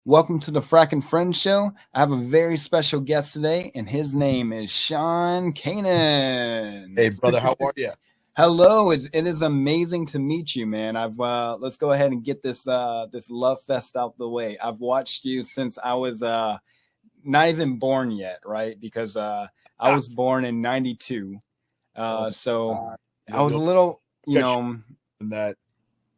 Welcome to the Frack and Friends show. I have a very special guest today, and his name is Sean Kanan. Hey, brother, how are you? Hello, it is amazing to meet you, man. Let's go ahead and get this love fest out the way. I've watched you since I was not even born yet, right? Because I was born in '92, so I was a little, that.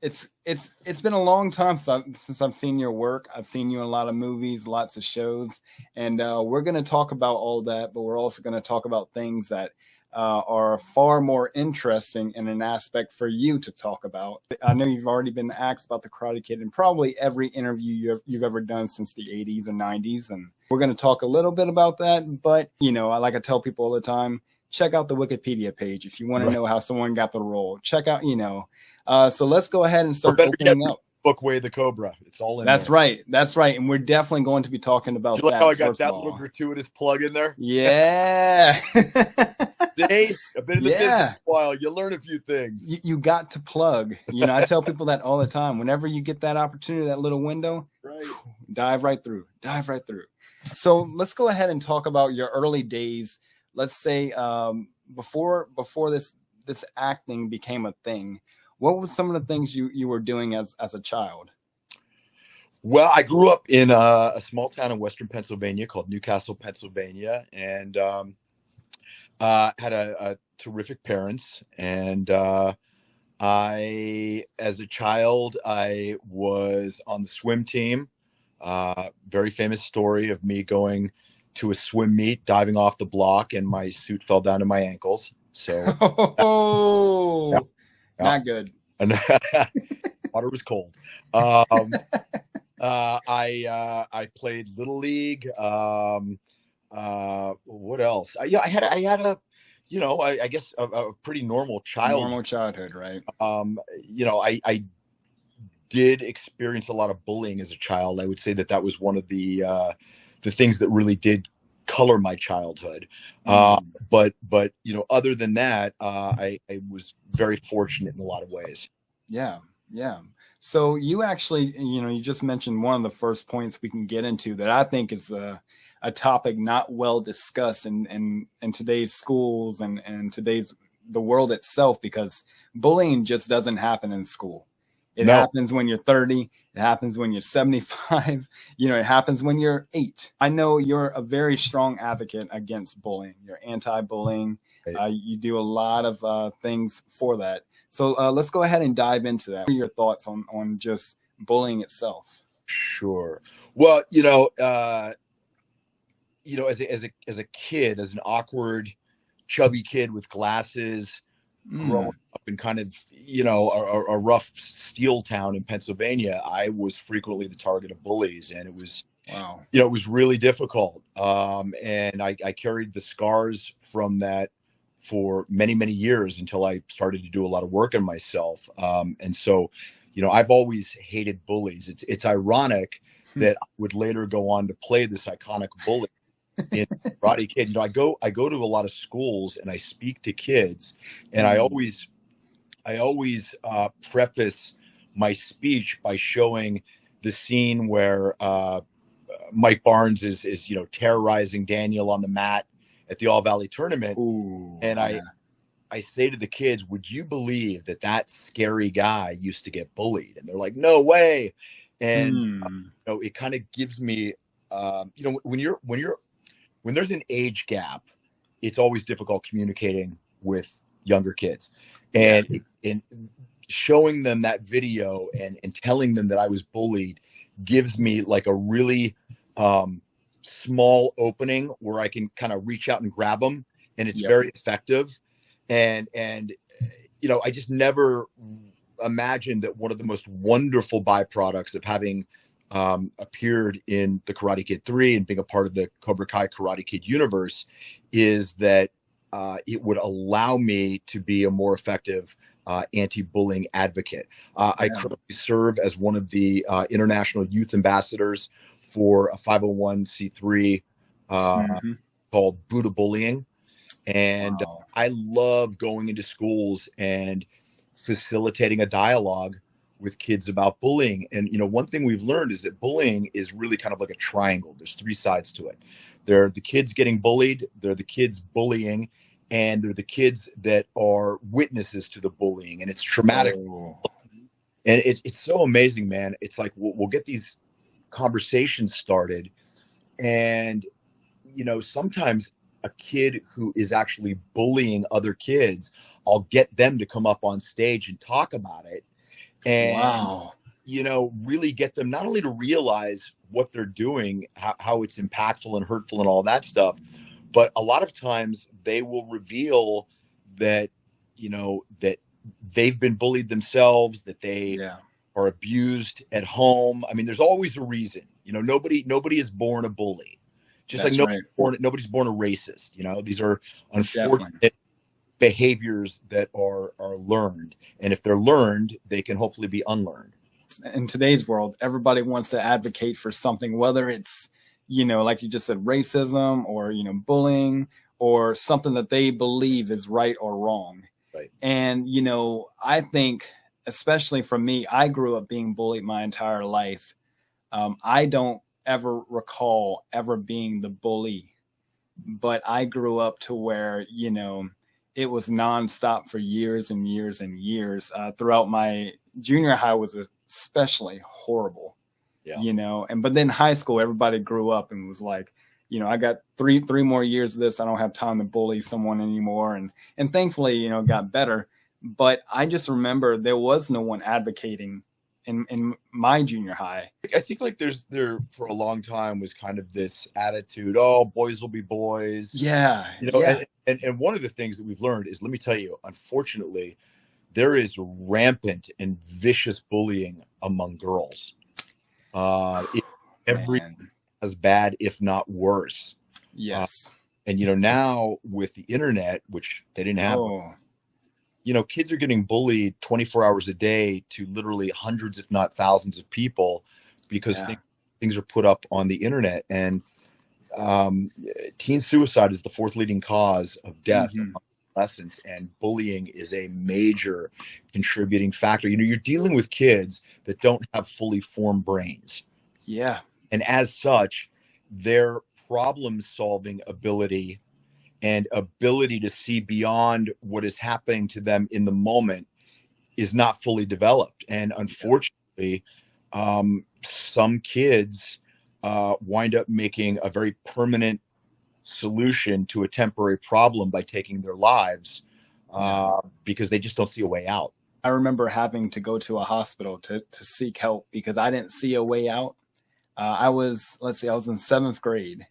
It's been a long time since I've seen your work. I've seen you in a lot of movies, lots of shows, and we're going to talk about all that, but we're also going to talk about things that are far more interesting in an aspect for you to talk about. I know you've already been asked about the Karate Kid in probably every interview you've ever done since the 80s and 90s, and we're going to talk a little bit about that, but, I tell people all the time, check out the Wikipedia page if you want to know how someone got the role. Check out, so let's go ahead and start opening up. Book Way the Cobra. It's all in That's there. right. That's right. And we're definitely going to be talking about that. You like how I got that little gratuitous plug in there? Yeah. See, I've been in the business a while. You learn a few things. You got to plug. I tell people that all the time. Whenever you get that opportunity, that little window, dive right through. So let's go ahead and talk about your early days. Let's say before this acting became a thing. What were some of the things you were doing as a child? Well, I grew up in a small town in Western Pennsylvania called Newcastle, Pennsylvania, and had a terrific parents. And as a child, I was on the swim team. Very famous story of me going to a swim meet, diving off the block, and my suit fell down to my ankles. So, not good. And water was cold. I played Little League. What else? I had a, I guess a pretty normal childhood, right? I did experience a lot of bullying as a child. I would say that was one of the things that really did color my childhood. But other than that, I was very fortunate in a lot of ways. Yeah. So you actually, you just mentioned one of the first points we can get into that I think is a topic not well discussed in today's schools and the world itself, because bullying just doesn't happen in school. It happens when you're 30. It happens when you're 75. It happens when you're 8. I know you're a very strong advocate against bullying. You're anti-bullying. Right. You do a lot of things for that. So let's go ahead and dive into that. What are your thoughts on just bullying itself? Sure. Well, as a kid, as an awkward, chubby kid with glasses, growing up in kind of, a rough steel town in Pennsylvania, I was frequently the target of bullies, and it was, it was really difficult. And I carried the scars from that for many, many years until I started to do a lot of work on myself. And so, I've always hated bullies. It's ironic that I would later go on to play this iconic bully in Karate Kid. I go to a lot of schools and I speak to kids, and I always preface my speech by showing the scene where Mike Barnes is terrorizing Daniel on the mat at the All Valley tournament. I say to the kids, would you believe that scary guy used to get bullied? And they're like, no way. And it kind of gives me, when there's an age gap, it's always difficult communicating with younger kids, and showing them that video and telling them that I was bullied gives me like a really small opening where I can kind of reach out and grab them, and it's very effective. And I just never imagined that one of the most wonderful byproducts of having appeared in the Karate Kid 3 and being a part of the Cobrakai Karate Kid universe is that it would allow me to be a more effective anti-bullying advocate. I currently serve as one of the international youth ambassadors for a 501c3 called Buddha Bullying. And I love going into schools and facilitating a dialogue with kids about bullying. And, one thing we've learned is that bullying is really kind of like a triangle. There's three sides to it. There are the kids getting bullied, there are the kids bullying, and there are the kids that are witnesses to the bullying. And it's traumatic. Oh. And it's so amazing, man. It's like we'll get these conversations started, and sometimes a kid who is actually bullying other kids, I'll get them to come up on stage and talk about it, and wow. Really get them not only to realize what they're doing, how it's impactful and hurtful and all that stuff, but a lot of times they will reveal that that they've been bullied themselves, that they are abused at home. I mean, there's always a reason. Nobody is born a bully. Just That's like nobody's born a racist. These are unfortunate behaviors that are learned. And if they're learned, they can hopefully be unlearned. In today's world, everybody wants to advocate for something, whether it's, like you just said, racism or, bullying or something that they believe is right or wrong. Right. And, I think, especially for me, I grew up being bullied my entire life. I don't ever recall ever being the bully, but I grew up to where, it was nonstop for years and years and years. Throughout my junior high was especially horrible, but then high school, everybody grew up and was like, I got three more years of this. I don't have time to bully someone anymore. And thankfully, it got better. But I just remember there was no one advocating in my junior high. I think like there for a long time was kind of this attitude, oh, boys will be boys. Yeah. And one of the things that we've learned is, let me tell you, unfortunately, there is rampant and vicious bullying among girls. Every as bad, if not worse. Yes. And now with the internet, which they didn't have, kids are getting bullied 24 hours a day to literally hundreds, if not thousands of people, because things are put up on the internet. And teen suicide is the fourth leading cause of death among adolescents, and bullying is a major contributing factor. You're dealing with kids that don't have fully formed brains. Yeah. And as such, their problem-solving ability and ability to see beyond what is happening to them in the moment is not fully developed. And unfortunately, some kids wind up making a very permanent solution to a temporary problem by taking their lives because they just don't see a way out. I remember having to go to a hospital to seek help because I didn't see a way out. I was in seventh grade.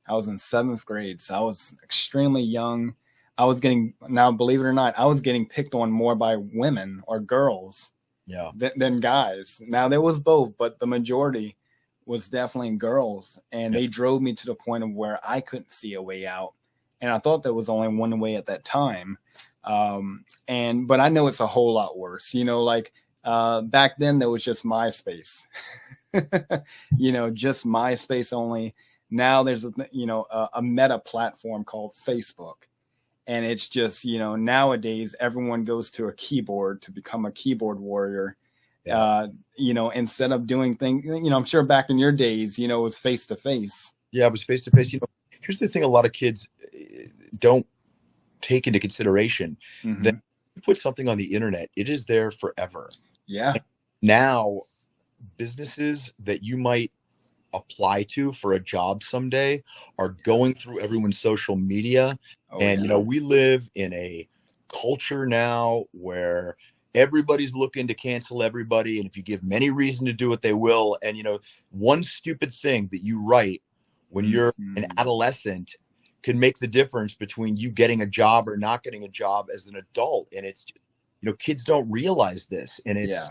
So I was extremely young. Now, believe it or not, I was getting picked on more by women or girls than guys. Now, there was both, but the majority was definitely girls. And they drove me to the point of where I couldn't see a way out. And I thought there was only one way at that time. But I know it's a whole lot worse. Back then there was just MySpace. Just MySpace only. Now there's a meta platform called Facebook, and it's just nowadays everyone goes to a keyboard to become a keyboard warrior. Instead of doing things, I'm sure back in your days, it was face to face. Yeah, it was face to face. Here's the thing: a lot of kids don't take into consideration that you put something on the internet, it is there forever. Yeah. And now, businesses that you might apply to for a job someday are going through everyone's social media. We live in a culture now where everybody's looking to cancel everybody, and if you give them any reason to do it, they will. And one stupid thing that you write when you're an adolescent can make the difference between you getting a job or not getting a job as an adult. And it's kids don't realize this, and it's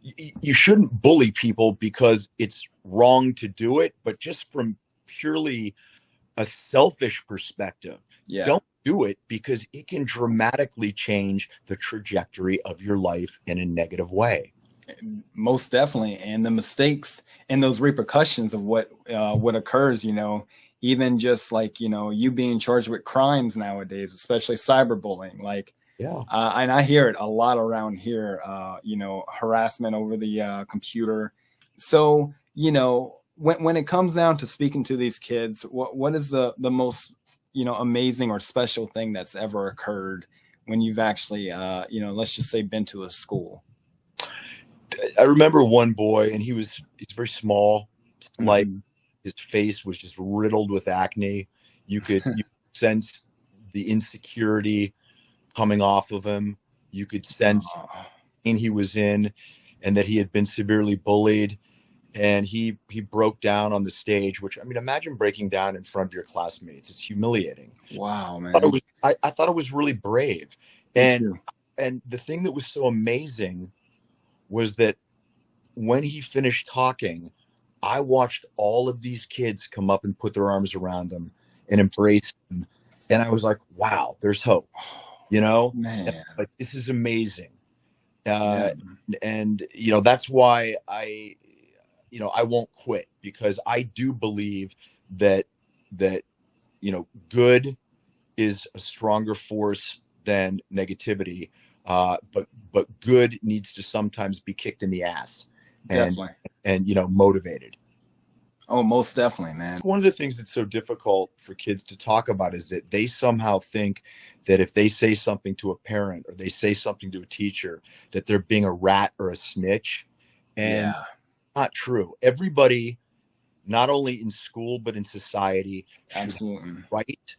you shouldn't bully people because it's wrong to do it, but just from purely a selfish perspective, don't do it because it can dramatically change the trajectory of your life in a negative way. Most definitely. And the mistakes and those repercussions of what occurs, even just like, you being charged with crimes nowadays, especially cyberbullying, Yeah. And I hear it a lot around here, harassment over the computer. So, when it comes down to speaking to these kids, what is the most, amazing or special thing that's ever occurred when you've actually, let's just say been to a school? I remember one boy, and he's very small, slight. Mm-hmm. His face was just riddled with acne. You could sense the insecurity coming off of him. You could sense pain he was in, and that he had been severely bullied. And he broke down on the stage, which, I mean, imagine breaking down in front of your classmates. It's humiliating. Wow, man. I thought it was really brave. And the thing that was so amazing was that when he finished talking, I watched all of these kids come up and put their arms around him and embrace him. And I was like, wow, there's hope, Man. Like, this is amazing. And, that's why I won't quit, because I do believe that, good is a stronger force than negativity. But good needs to sometimes be kicked in the ass and motivated. Oh, most definitely, man. One of the things that's so difficult for kids to talk about is that they somehow think that if they say something to a parent or they say something to a teacher, that they're being a rat or a snitch. And not true. Everybody, not only in school, but in society, absolutely right,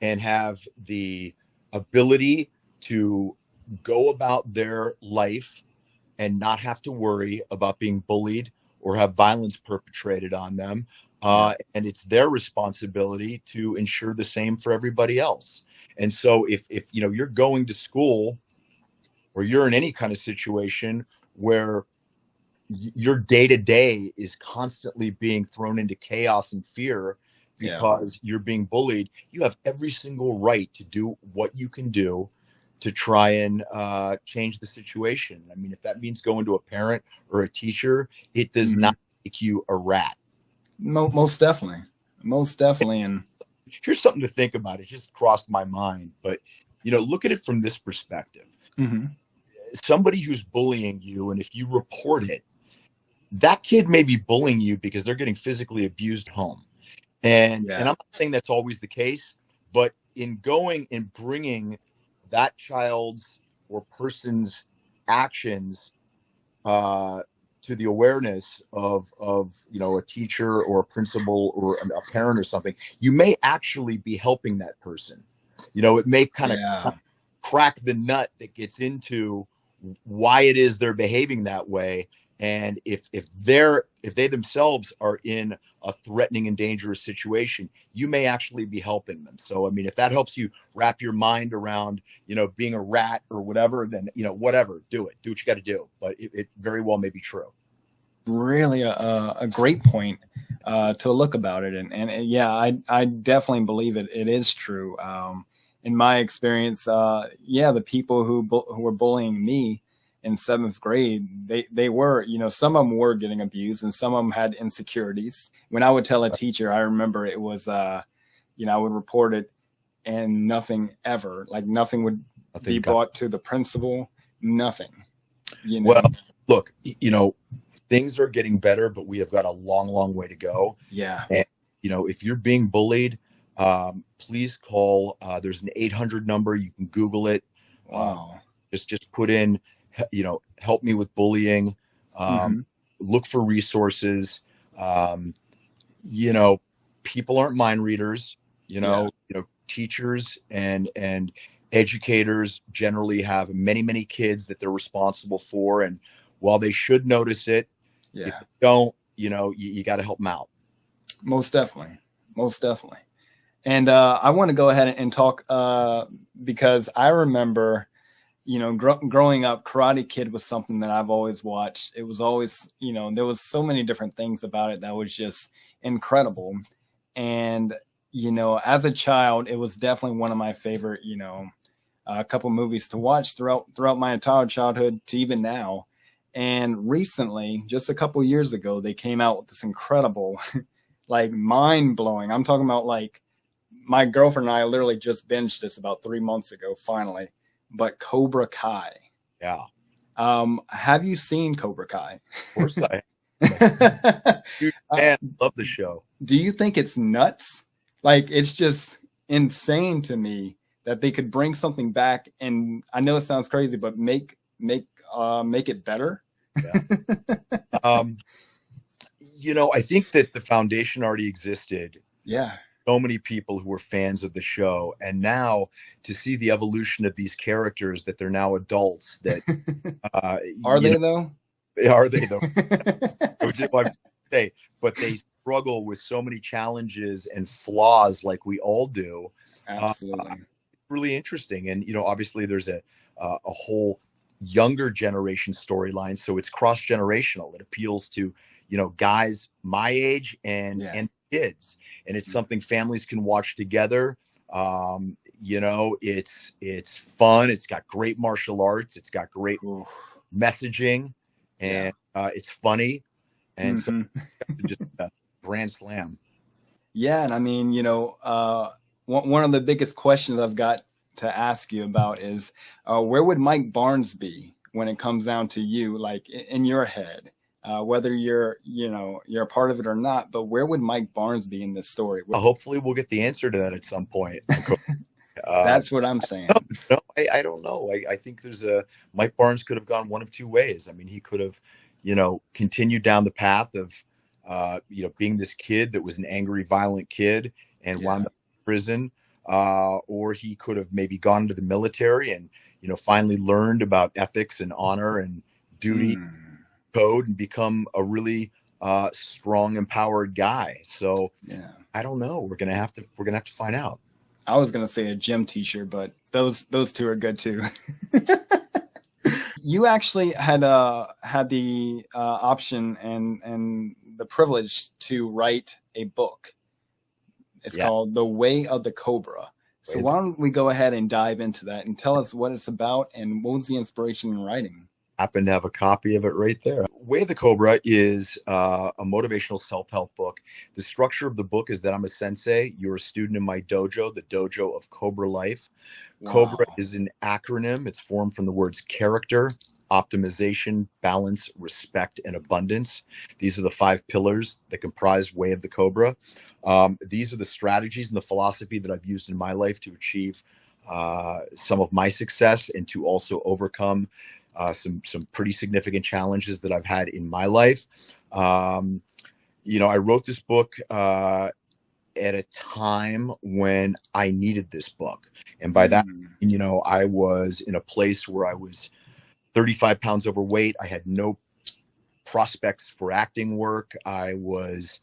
and have the ability to go about their life and not have to worry about being bullied or have violence perpetrated on them. And it's their responsibility to ensure the same for everybody else. And so if you're going to school, or you're in any kind of situation where your day-to-day is constantly being thrown into chaos and fear because you're being bullied, you have every single right to do what you can do to try and change the situation. I mean, if that means going to a parent or a teacher, it does not make you a rat. Most definitely. And here's something to think about. It just crossed my mind, but look at it from this perspective. Somebody who's bullying you, and if you report it, that kid may be bullying you because they're getting physically abused at home. And I'm not saying that's always the case, but in going and bringing that child's or person's actions to the awareness of a teacher or a principal or a parent or something, you may actually be helping that person. It may kind of crack the nut that gets into why it is they're behaving that way. And if they themselves are in a threatening and dangerous situation, you may actually be helping them. So, I mean, if that helps you wrap your mind around, being a rat or whatever, then, whatever, do what you got to do. But it very well may be true. Really a great point to look about it. And yeah, I definitely believe it is true. In my experience, the people who were bullying me in 7th grade, they were, some of them were getting abused and some of them had insecurities. When I would tell a teacher, I remember it was, I would report it and nothing would be brought to the principal, nothing. Well, look, things are getting better, but we have got a long, long way to go. Yeah. And, if you're being bullied, please call. There's an 800 number. You can Google it. Wow. Just put in, help me with bullying. Look for resources. People aren't mind readers. Teachers and educators generally have many, many kids that they're responsible for, and while they should notice it, if they don't, you got to help them out. Most definitely. And I want to go ahead and talk because I remember, growing up, Karate Kid was something that I've always watched. It was always, there was so many different things about it that was just incredible. And, as a child, it was definitely one of my favorite, a couple movies to watch throughout my entire childhood to even now. And recently, just a couple years ago, they came out with this incredible, like mind blowing. I'm talking about like my girlfriend and I literally just binged this about 3 months ago, finally. but Cobra Kai. Yeah. Have you seen Cobra Kai? Of course I have. Huge fan. Love the show. Do you think it's nuts? Like, it's just insane to me that they could bring something back, and I know it sounds crazy, but make it better. Yeah. I think that the foundation already existed. Yeah. So many people who were fans of the show, and now to see the evolution of these characters, that they're now adults. That are they though? Are they though? But they struggle with so many challenges and flaws, like we all do. Absolutely. Really interesting, and obviously there's a whole younger generation storyline, so it's cross generational. It appeals to guys my age and kids, and it's something families can watch together. It's fun. It's got great martial arts. It's got great messaging, and it's funny, and so just a grand slam. Yeah, and I mean, one of the biggest questions I've got to ask you about is where would Mike Barnes be when it comes down to you, like in your head? Whether you're a part of it or not, but where would Mike Barnes be in this story? Hopefully we'll get the answer to that at some point. That's what I'm saying. I don't know. I think Mike Barnes could have gone one of two ways. I mean, he could have, continued down the path of, being this kid that was an angry, violent kid and wound up in prison. Or he could have maybe gone to the military and, finally learned about ethics and honor and duty code and become a really strong, empowered guy. So I don't know. We're gonna have to find out. I was gonna say a gym teacher, but those two are good too. You actually had the option and the privilege to write a book. It's called The Way of the Cobra. So why don't we go ahead and dive into that and tell us what it's about and what was the inspiration in writing? Happen to have a copy of it right there. Way of the Cobra is a motivational self-help book. The structure of the book is that I'm a sensei. You're a student in my dojo, the dojo of Cobra Life. Wow. Cobra is an acronym. It's formed from the words character, optimization, balance, respect, and abundance. These are the 5 pillars that comprise Way of the Cobra. These are the strategies and the philosophy that I've used in my life to achieve some of my success and to also overcome some pretty significant challenges that I've had in my life. I wrote this book at a time when I needed this book. And by that, I was in a place where I was 35 pounds overweight. I had no prospects for acting work. I was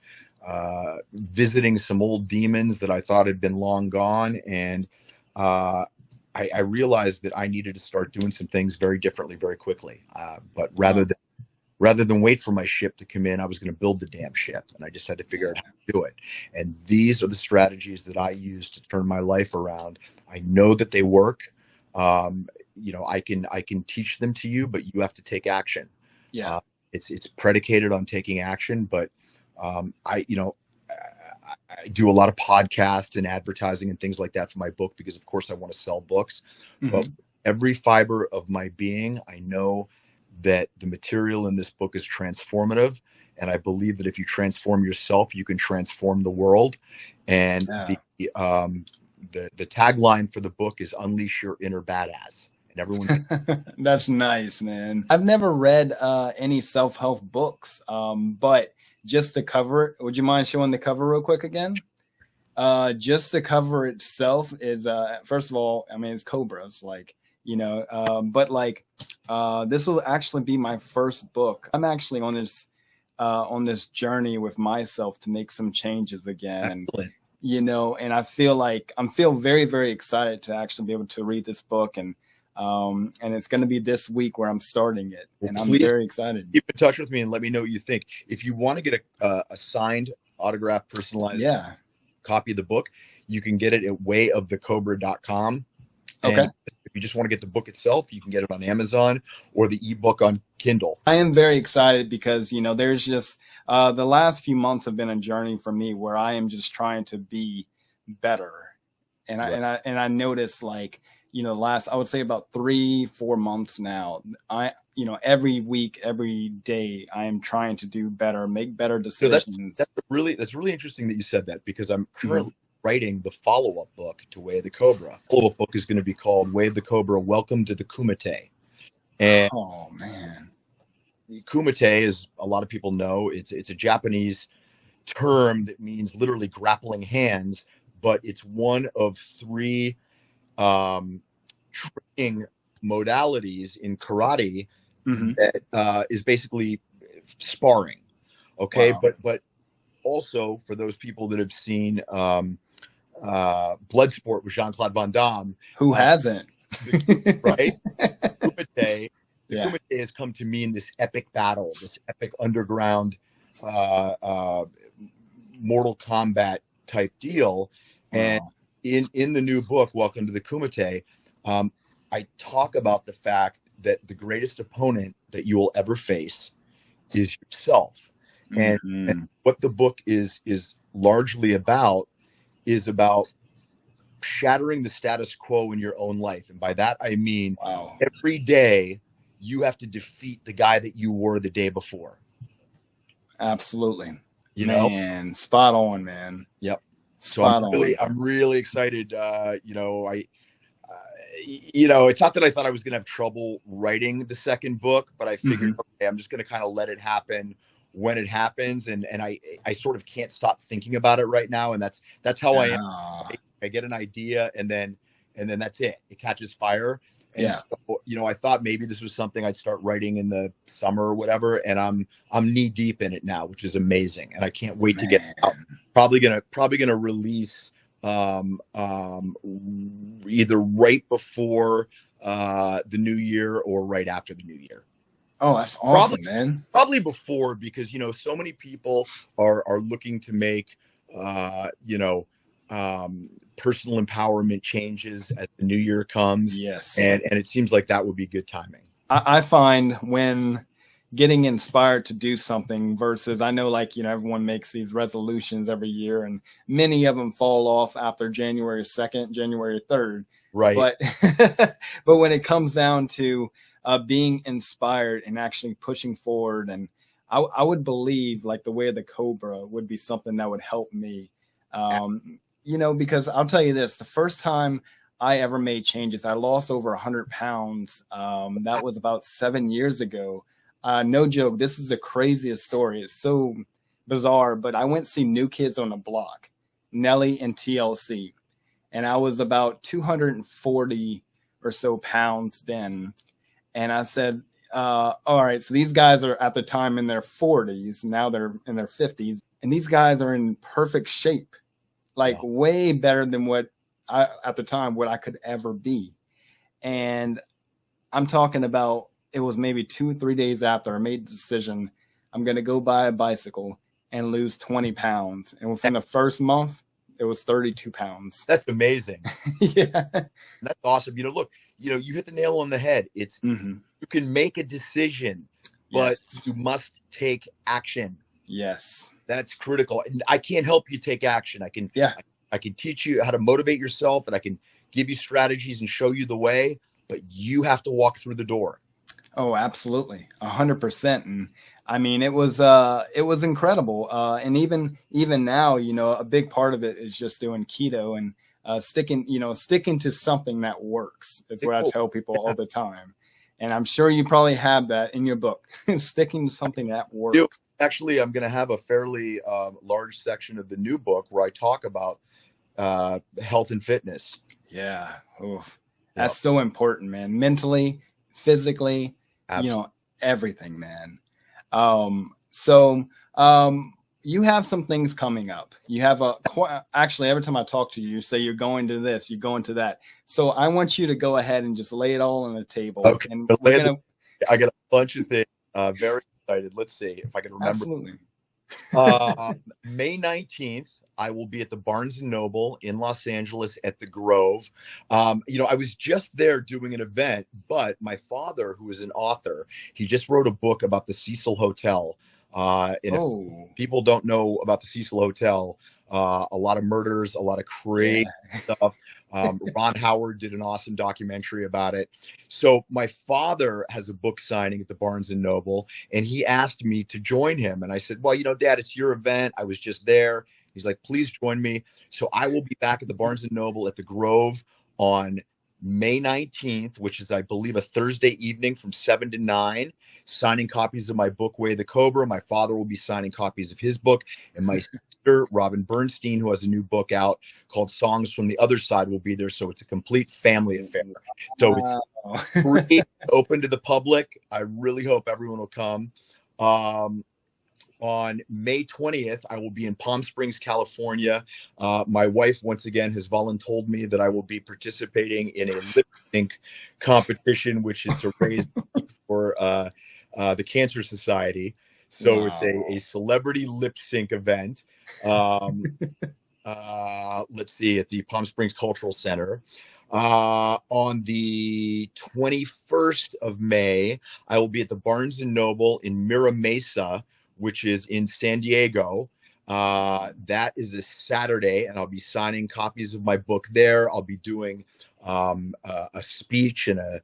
visiting some old demons that I thought had been long gone. And I realized that I needed to start doing some things very differently, very quickly. But rather than wait for my ship to come in, I was going to build the damn ship, and I just had to figure out how to do it. And these are the strategies that I use to turn my life around. I know that they work. I can teach them to you, but you have to take action. Yeah, it's predicated on taking action. But I do a lot of podcasts and advertising and things like that for my book because, of course, I want to sell books. But every fiber of my being, I know that the material in this book is transformative. And I believe that if you transform yourself, you can transform the world. And the tagline for the book is "Unleash Your Inner Badass." And everyone's that's nice, man. I've never read any self-help books, but just the cover, would you mind showing the cover real quick again? Just the cover itself is, first of all, I mean, it's Cobra. It's like, but like, this will actually be my first book. I'm actually on this journey with myself to make some changes again. Excellent. And I feel very, very excited to actually be able to read this book, and it's going to be this week where I'm starting it. Well, and I'm very excited. Keep in touch with me and let me know what you think. If you want to get a signed, autographed, personalized copy of the book, you can get it at wayofthecobra.com. Okay. And if you just want to get the book itself, you can get it on Amazon or the ebook on Kindle. I am very excited because, there's just the last few months have been a journey for me where I am just trying to be better. And I notice, like, last, I would say about 3-4 months now, every week, every day, I am trying to do better, make better So decisions. that's really interesting that you said that, because I'm currently writing the follow-up book to Way of the Cobra. The follow-up book is going to be called Way of the Cobra, Welcome to the Kumite. And oh man, the Kumite, as a lot of people know, it's a Japanese term that means literally grappling hands, but it's one of 3 training modalities in karate that is basically sparring. Okay. Wow. But also, for those people that have seen Bloodsport with Jean-Claude Van Damme, Who hasn't? right? Kumite, the Yeah. Kumite has come to mean this epic battle, this epic underground Mortal Kombat type deal. And Wow. in the new book, Welcome to the Kumite, I talk about the fact that the greatest opponent that you will ever face is yourself. And what the book is largely about is about shattering the status quo in your own life. And by that, I mean, every day you have to defeat the guy that you were the day before. Absolutely. You know? Man, spot on, man. Yep. So Spot I'm really excited. It's not that I thought I was going to have trouble writing the second book, but I figured, okay, I'm just going to kind of let it happen when it happens. And I sort of can't stop thinking about it right now. And that's how I am. I get an idea, and then that's it. It catches fire. And so, I thought maybe this was something I'd start writing in the summer or whatever. And I'm knee deep in it now, which is amazing. And I can't wait to get it out. Probably gonna release either right before the new year or right after the new year. Oh, that's awesome, man. Probably before, because so many people are looking to make personal empowerment changes as the new year comes. Yes. And it seems like that would be good timing. I find when getting inspired to do something versus, I know, everyone makes these resolutions every year, and many of them fall off after January 2nd, January 3rd. Right. But when it comes down to being inspired and actually pushing forward, and I would believe the Way of the Cobra would be something that would help me. Because I'll tell you this, the first time I ever made changes, I lost over 100 pounds. That was about 7 years ago. No joke. This is the craziest story. It's so bizarre, but I went to see New Kids on the Block, Nelly and TLC. And I was about 240 or so pounds then. And I said, all right, so these guys are at the time in their 40s. Now they're in their 50s. And these guys are in perfect shape. Way better than what at the time what I could ever be. And I'm talking about, it was maybe 2-3 days after I made the decision, I'm going to go buy a bicycle and lose 20 pounds. And within the first month, it was 32 pounds. That's amazing. Yeah. That's awesome. Look, you hit the nail on the head. It's you can make a decision, but you must take action. Yes. That's critical. And I can't help you take action. I can teach you how to motivate yourself, and I can give you strategies and show you the way, but you have to walk through the door. Oh, absolutely. 100%. And I mean, it was incredible. And even now, a big part of it is just doing keto and sticking to something that works. Is what I tell people all the time. And I'm sure you probably have that in your book, sticking to something that works. Actually, I'm going to have a fairly large section of the new book where I talk about health and fitness. Yeah. Oof. That's so important, man. Mentally, physically, absolutely. Everything, man. You have some things coming up. You have actually, every time I talk to you, you say you're going to this, you're going to that. So I want you to go ahead and just lay it all on the table. Okay. And I got a bunch of things. Very excited. Let's see if I can remember. Absolutely. May 19th, I will be at the Barnes & Noble in Los Angeles at the Grove. I was just there doing an event, but my father, who is an author, he just wrote a book about the Cecil Hotel And if people don't know about the Cecil Hotel, a lot of murders, a lot of crazy stuff. Ron Howard did an awesome documentary about it. So my father has a book signing at the Barnes and Noble, and he asked me to join him. And I said, well, Dad, it's your event. I was just there. He's like, please join me. So I will be back at the Barnes and Noble at the Grove on May 19th, which is, I believe, a Thursday evening from 7 to 9, signing copies of my book, Way of the Cobra. My father will be signing copies of his book, and my sister, Robin Bernstein, who has a new book out called Songs from the Other Side, will be there. So it's a complete family affair. So it's free, open to the public. I really hope everyone will come. On May 20th, I will be in Palm Springs, California. My wife, once again, has voluntold me that I will be participating in a lip sync competition, which is to raise money for the Cancer Society. So it's a celebrity lip sync event. Let's see, at the Palm Springs Cultural Center. On the 21st of May, I will be at the Barnes and Noble in Mira Mesa, which is in San Diego. That is a Saturday, and I'll be signing copies of my book there. I'll be doing a speech and a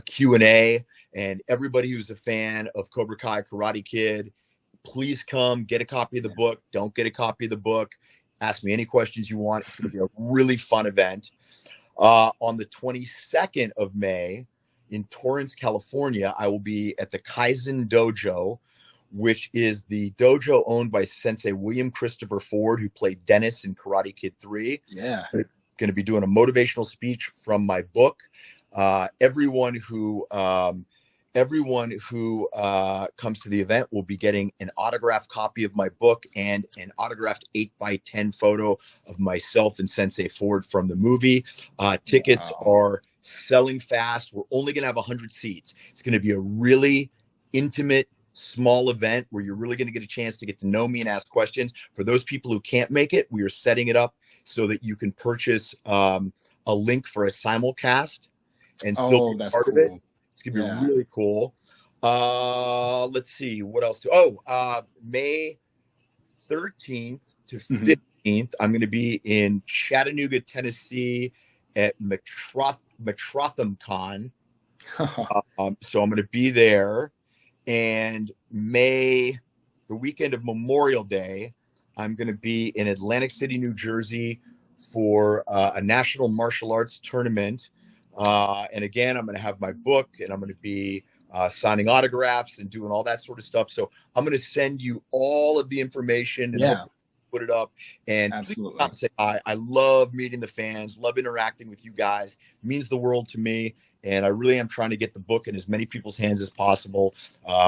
Q&A, and everybody who's a fan of Cobra Kai, Karate Kid, please come, get a copy of the book. Don't get a copy of the book. Ask me any questions you want. It's going to be a really fun event. On the 22nd of May in Torrance, California, I will be at the Kaizen Dojo, which is the dojo owned by Sensei William Christopher Ford, who played Dennis in Karate Kid 3. Yeah. Going to be doing a motivational speech from my book. Everyone who comes to the event will be getting an autographed copy of my book and an autographed 8x10 photo of myself and Sensei Ford from the movie. Tickets are selling fast. We're only going to have 100 seats. It's going to be a really intimate, small event where you're really going to get a chance to get to know me and ask questions. For those people who can't make it, we are setting it up so that you can purchase a link for a simulcast and still be part of it. It's going to be really cool. Let's see what else. May 13th to 15th, I'm going to be in Chattanooga, Tennessee at Metrotham Con. So I'm going to be there. And the weekend of Memorial Day, I'm going to be in Atlantic City, New Jersey for a national martial arts tournament. And again, I'm going to have my book, and I'm going to be signing autographs and doing all that sort of stuff. So I'm going to send you all of the information and put it up. And please come say hi. I love meeting the fans, love interacting with you guys. It means the world to me. And I really am trying to get the book in as many people's hands as possible.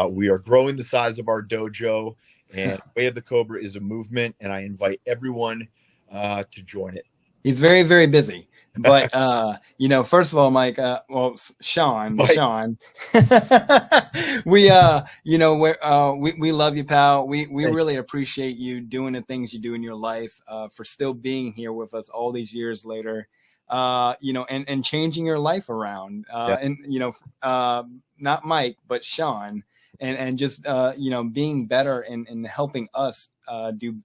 We are growing the size of our dojo, and Way of the Cobra is a movement, and I invite everyone to join it. He's very, very busy. But, first of all, Mike, Sean, we love you, pal. We really appreciate you doing the things you do in your life, for still being here with us all these years later. And changing your life around, not Mike, but Sean, and just, being better and helping us, do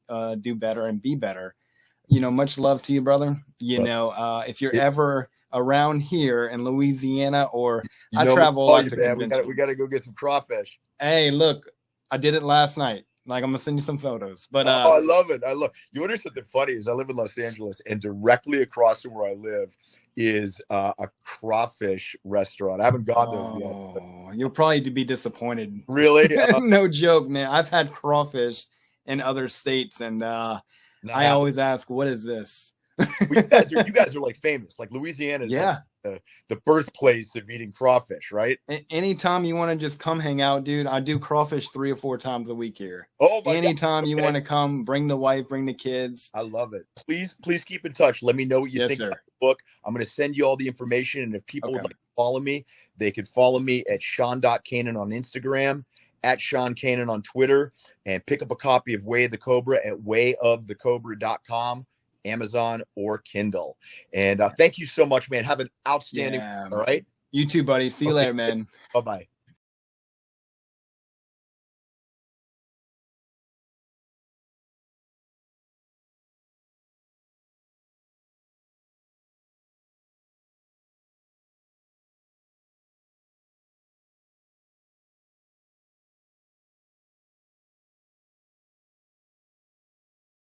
better and be better. Much love to you, brother. If you're ever around here in Louisiana, or I travel a lot to conventions. We got to go get some crawfish. Hey, look, I did it last night. Like, I'm gonna send you some photos. But I love it. You know something funny is I live in Los Angeles, and directly across from where I live is a crawfish restaurant. I haven't gone there yet. But... You'll probably be disappointed. Really? No joke, man. I've had crawfish in other states, and I always ask, what is this? You guys are like famous. Like Louisiana is like the birthplace of eating crawfish, right? Anytime you want to just come hang out, dude, I do crawfish 3 or 4 times a week here. Oh my Anytime you want to come, bring the wife, bring the kids. I love it. Please keep in touch. Let me know what you think about the book. I'm going to send you all the information, and if people would like to follow me, they could follow me at sean.kanan on Instagram, at Sean Kanan on Twitter, and pick up a copy of Way of the Cobra at wayofthecobra.com, Amazon, or Kindle. And thank you so much, man. Have an outstanding all right? You too, buddy. See you later, man. Bye-bye.